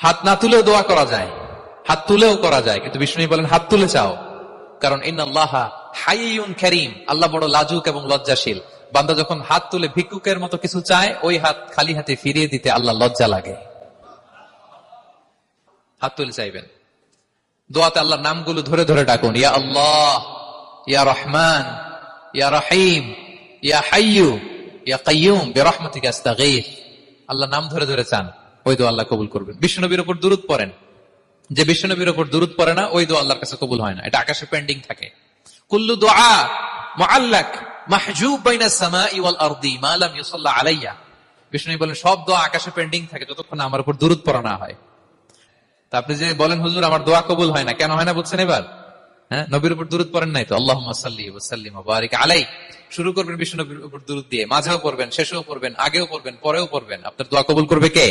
হাত না তুলেও দোয়া করা যায়, হাত তুলেও করা যায়, কিন্তু বিষ্ণু বলেন হাত তুলে চাও, কারণ ইন্নাল্লাহা হাইয়ুন কারীম, আল্লাহ বড় লাজুক এবং লজ্জাশীল। বান্দা যখন হাত তুলে ভিক্ষুকের মতো কিছু চায়, ওই হাত খালি হাতে ফিরিয়ে দিতে আল্লাহ লজ্জা লাগে। হাত তুলে চাইবেন। দোয়াতে আল্লাহর নামগুলো ধরে ধরে ডাকুন, ইয়া আল্লাহ, ইয়া রহমান, ইয়া রহিম, ইয়া হাইয়ু, ইয়া কাইয়ুম বিরহমাতিকা আস্তাগীথ। আল্লাহ নাম ধরে ধরে চান, ওই দোয়া আল্লাহ কবুল করবেন। বিশ্বনবীর উপর দুরূদ পড়েন, যে বিশ্বনবীর উপর দুরূদ পড়ে না, ওই দোয়া আল্লাহর কাছে কবুল হয় না, এটা আকাশে পেন্ডিং থাকে। কুল্লু দুআ মুআল্লাক মাহজুব বাইনা সামাই ওয়াল আরদি মা লাম ইউসাল্লা আলাইয়া। বিষ্ণু বলেন সব দোয়া আকাশে পেন্ডিং থাকে যতক্ষণ আমার উপর দুরূদ পড়া না হয়। তা আপনি যে বলেন হুজুর আমার দোয়া কবুল হয় না, কেন হয় না বুঝছেন এবার? হ্যাঁ, নবীর উপর দুরূদ পড়েন নাই তো। আল্লাহুম্মা সাল্লি ওয়া সাল্লিম ওয়া বারিক আলাইহি। শুরু করবেন বিষ্ণু নবীর উপর দুরূদ দিয়ে, মাঝেও পড়বেন, শেষেও পড়বেন, আগেও পড়বেন, পরেও পড়বেন। আপনার দোয়া কবুল করবে কে?